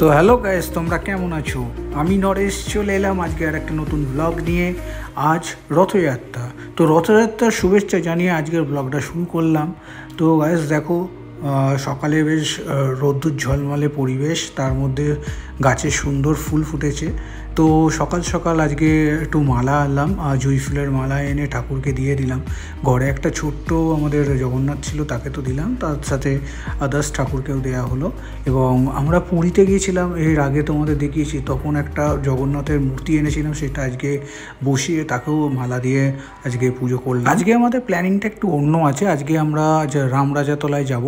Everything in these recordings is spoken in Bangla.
তো হ্যালো গাইস, তোমরা কেমন আছো? আমি নরেশ চলে এলাম আজকে আর একটা নতুন ব্লগ নিয়ে। আজ রথযাত্রা, তো রথযাত্রার শুভেচ্ছা জানিয়ে আজকের ব্লগটা শুরু করলাম। তো গাইস দেখো, সকালে বেশ রোদ্দুর ঝলমলে পরিবেশ, তার মধ্যে গাছে সুন্দর ফুল ফুটেছে। তো সকাল সকাল আজকে একটু মালা আনলাম, জুঁই ফুলের মালা এনে ঠাকুরকে দিয়ে দিলাম। ঘরে একটা ছোট্ট আমাদের জগন্নাথ ছিল, তাকে তো দিলাম, তার সাথে আদার্স ঠাকুরকেও দেওয়া হলো। এবং আমরা পুরীতে গিয়েছিলাম, এর আগে তোমাদের দেখিয়েছি, তখন একটা জগন্নাথের মূর্তি এনেছিলাম, সেটা আজকে বসিয়ে তাকেও মালা দিয়ে আজকে পুজো করলাম। আজকে আমাদের প্ল্যানিংটা একটু অন্য আছে। আজকে আমরা রামরাজাতলায় যাব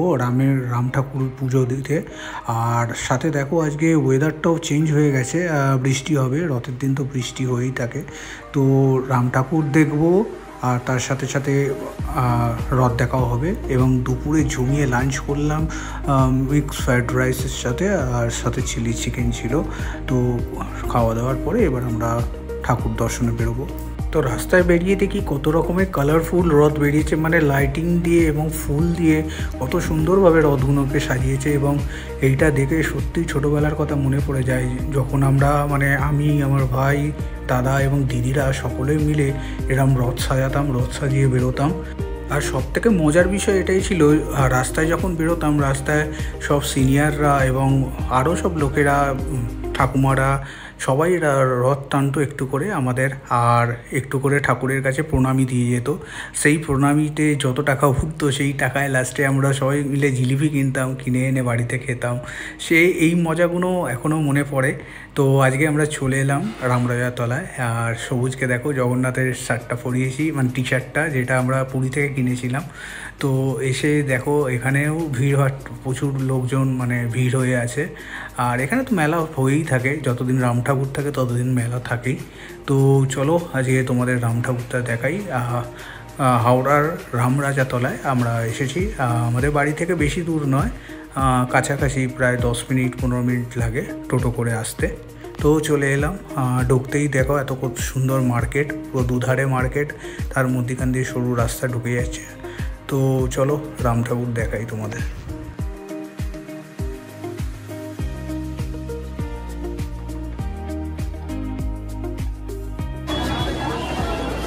রাম ঠাকুর পুজো দিতে। আর সাথে দেখো আজকে ওয়েদারটাও চেঞ্জ হয়ে গেছে, বৃষ্টি হবে, রথের দিন তো বৃষ্টি হয়েই থাকে। তো রাম ঠাকুর দেখবো আর তার সাথে সাথে রথ দেখাও হবে। এবং দুপুরে জমিয়ে লাঞ্চ করলাম মিক্স ফ্রাইড রাইসের সাথে, আর সাথে চিলি চিকেন ছিল। তো খাওয়া দাওয়ার পরে এবার আমরা ঠাকুর দর্শনে বেরোবো। তো রাস্তায় বেরিয়ে দেখি কত রকমের কালারফুল রথ বেরিয়েছে, মানে লাইটিং দিয়ে এবং ফুল দিয়ে কত সুন্দরভাবে রথগুলোকে সাজিয়েছে। এবং এইটা দেখে সত্যি ছোটোবেলার কথা মনে পড়ে যায়, যখন আমরা আমি, আমার ভাই, দাদা এবং দিদিরা সকলে মিলে এরম রথ সাজাতাম, রথ সাজিয়ে বেরোতাম। আর সব থেকে মজার বিষয় এটাই ছিল, রাস্তায় যখন বেরোতাম, রাস্তায় সব সিনিয়ররা এবং আরও সব লোকেরা, ঠাকুমারা, সবাই রথ টানতো একটু করে আমাদের, আর একটু করে ঠাকুরের কাছে প্রণামী দিয়ে যেত। সেই প্রণামীতে যত টাকা উঠতো, সেই টাকায় লাস্টে আমরা সবাই মিলে জিলিপি কিনতাম, কিনে এনে বাড়িতে খেতাম। এই মজাগুলো এখনও মনে পড়ে। তো আজকে আমরা চলে এলাম রামরাজাতলায়। আর সবুজকে দেখো জগন্নাথের শার্টটা পরিয়েছি, মানে টি শার্টটা, যেটা আমরা পুরী থেকে কিনেছিলাম। তো এসে দেখো এখানেও ভিড় হয়, প্রচুর লোকজন, ভিড় হয়ে আছে। আর এখানে তো মেলা হয়েই থাকে, যতদিন রাম ঠাকুর থাকে ততদিন মেলা থাকেই। তো চলো আজকে তোমাদের রাম ঠাকুরটা দেখাই। হাওড়ার রামরাজাতলায় আমরা এসেছি। আমাদের বাড়ি থেকে বেশি দূর নয়, কাছাকাছি প্রায় 10 মিনিট 15 মিনিট লাগে টোটো করে আসতে। তো চলে এলাম। ঢুকতেই দেখো এত কত সুন্দর মার্কেট, পুরো দুধারে মার্কেট, তার মধ্যিখান দিয়ে সরু রাস্তা ঢুকে যাচ্ছে। তো চলো রাম ঠাকুর দেখাই তোমাদের।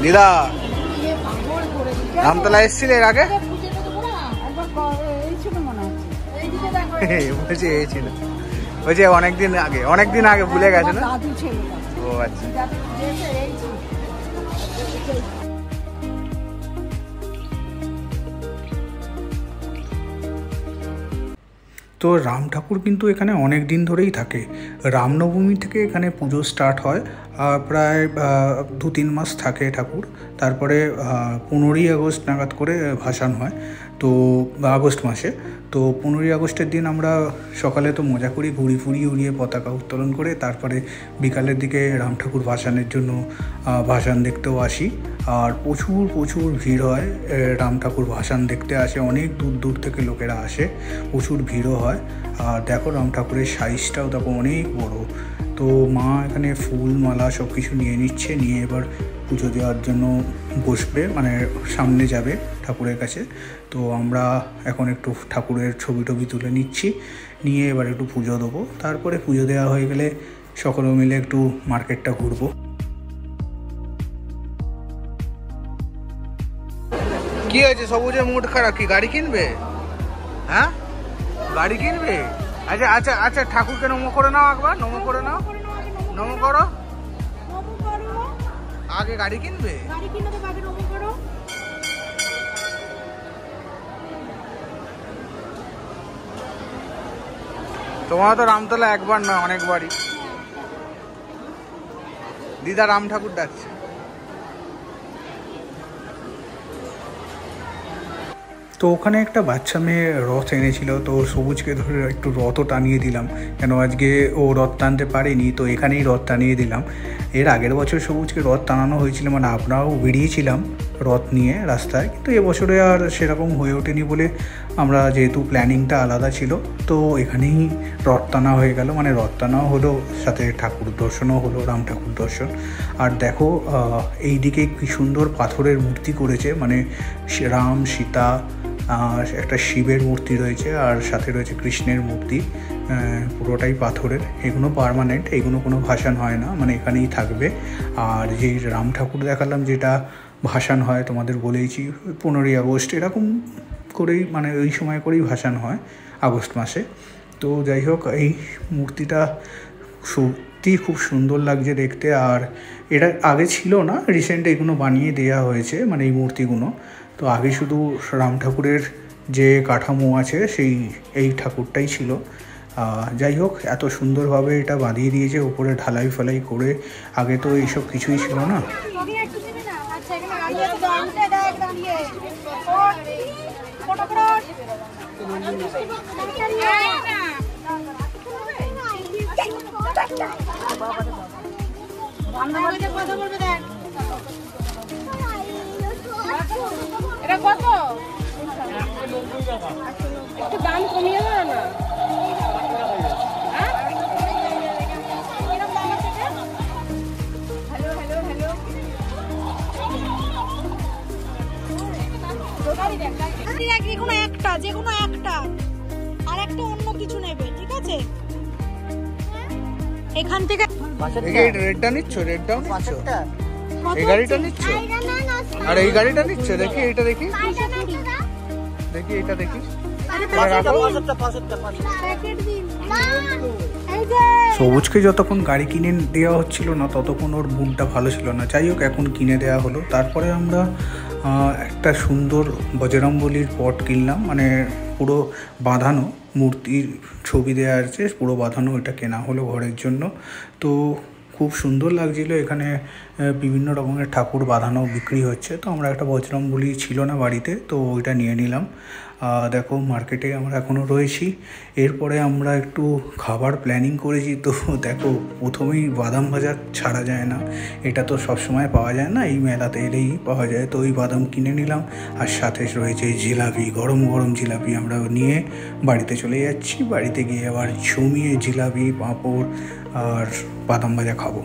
দিদা, রামতলা এসেছিলে এর আগে? বলছি অনেকদিন আগে ভুলে গেছে না? ও আচ্ছা। তো রাম ঠাকুর কিন্তু এখানে অনেক দিন ধরেই থাকে। রামনবমী থেকে এখানে পুজো স্টার্ট হয়, প্রায় 2-3 মাস থাকে ঠাকুর। তারপরে 15ই আগস্ট নাগাদ করে ভাসান হয়, তো আগস্ট মাসে। তো 15ই আগস্টের দিন আমরা সকালে তো মজা করি, ঘুড়ি ফুড়ি উড়িয়ে পতাকা উত্তোলন করে, তারপরে বিকালের দিকে রাম ঠাকুর ভাসানের জন্য ভাসান দেখতেও আসি। আর প্রচুর ভিড় হয়, রাম ঠাকুর ভাসান দেখতে আসে, অনেক দূর দূর থেকে লোকেরা আসে, প্রচুর ভিড়ও হয়। আর দেখো রাম ঠাকুরের সাইজটাও দেখো অনেক বড়। তো মা এখানে ফুল মালা সব কিছু নিয়ে নিচ্ছে, নিয়ে এবার পুজো দেওয়ার জন্য বসবে, সামনে যাবে ঠাকুরের কাছে। তো আমরা এখন একটু ঠাকুরের ছবি টবি তুলে নিচ্ছি, নিয়ে এবার একটু পুজো দেবো। তারপরে পুজো দেওয়া হয়ে গেলে সকলে মিলে একটু মার্কেটটা ঘুরবো। কি হয়েছে সবুজের মুড খারাপ? কি গাড়ি কিনবে? হ্যাঁ, গাড়ি কিনবে? আচ্ছা আচ্ছা আচ্ছা, ঠাকুরকে নমো করে নাও, একবার নমো করে নাও, নমো করো, আগে গাড়ি কিনবে। তোমার তো রামতলা একবার না, অনেকবারই। দিদা রাম ঠাকুর ডাকছে। তো ওখানে একটা বাচ্চা মেয়ে রথ এনেছিল, তো সবুজকে ধরে একটু রথও টানিয়ে দিলাম, কেন আজকে ও রথ টানতে পারেনি, তো এখানেই রথ টানিয়ে দিলাম। এর আগের বছর সবুজকে রথ টানানো হয়েছিল, আমরাও বেরিয়েছিলাম রথ নিয়ে রাস্তায়, কিন্তু এবছরে আর সেরকম হয়ে ওঠেনি বলে আমরা, যেহেতু প্ল্যানিংটা আলাদা ছিল, তো এখানেই রথ টানা হয়ে গেল। রথ টানাও হলো, সাথে ঠাকুর দর্শনও হলো, রাম ঠাকুর দর্শন। আর দেখো এই দিকে কি সুন্দর পাথরের মূর্তি করেছে, রাম, সীতা, আর একটা শিবের মূর্তি রয়েছে, আর সাথে রয়েছে কৃষ্ণের মূর্তি, পুরোটাই পাথরের। এগুলো পার্মানেন্ট, এগুলো কোনো ভাসান হয় না, মানে এখানেই থাকবে। আর যেই রাম ঠাকুর দেখালাম যেটা ভাসান হয়, তোমাদের বলেইছি 15ই আগস্ট এরকম করেই, মানে ওই সময় করেই ভাসান হয় আগস্ট মাসে। তো যাই হোক, এই মূর্তিটা সত্যি খুব সুন্দর লাগছে দেখতে। আর এটা আগে ছিল না, রিসেন্ট এগুলো বানিয়ে দেওয়া হয়েছে, মানে এই মূর্তিগুলো। তো আগে শুধু রাম ঠাকুরের যে কাঠামো আছে এই ঠাকুরটাই ছিল। যাই হোক, এত সুন্দরভাবে এটা বাঁধিয়ে দিয়েছে, উপরে ঢালাই ফালাই করে। আগে তো এইসব কিছুই ছিল না। এটা কত? একটু দাম কমিয়ে দাও না। যেকোনো একটা আর একটা অন্য কিছু নেবে, ঠিক আছে? এখান থেকে রেডটা নিচ্ছ, রেডটাও নিচ্ছ, এই গাড়িটা নিচ্ছ, আর এই গাড়িটা নিচ্ছ। দেখি এটা, দেখি দেখি এটা, দেখি সবুজকে যতক্ষণ গাড়ি কিনে দেওয়া হচ্ছিল না ততক্ষণ ওর মুডটা ভালো ছিল না। যাই হোক, এখন কিনে দেওয়া হলো। তারপরে আমরা একটা সুন্দর বজরংবলীর পট কিনলাম, মানে পুরো বাঁধানো, মূর্তির ছবি দেওয়া আছে, পুরো বাঁধানো, এটা কেনা হলো ঘরের জন্য। তো খুব সুন্দর লাগছিলো। এখানে বিভিন্ন রকমের ঠাকুর বাঁধানো বিক্রি হচ্ছে। তো আমরা একটা বজরংবলী ছিল না বাড়িতে, তো ওইটা নিয়ে নিলাম। দেখো, মার্কেটে আমরা এখনও রয়েছি। এরপরে আমরা একটু খাবার প্ল্যানিং করেছি। তো দেখো, প্রথমেই বাদাম ভাজা ছাড়া যায় না, এটা তো সবসময় পাওয়া যায় না, এই মেলাতে এলেই পাওয়া যায়। তো ওই বাদাম কিনে নিলাম, আর সাথে রয়েছে জিলাপি, গরম গরম জিলাপি আমরা নিয়ে বাড়িতে চলে যাচ্ছি। বাড়িতে গিয়ে আবার জমিয়ে জিলাপি, পাঁপড় আর বাদাম ভাজা খাবো।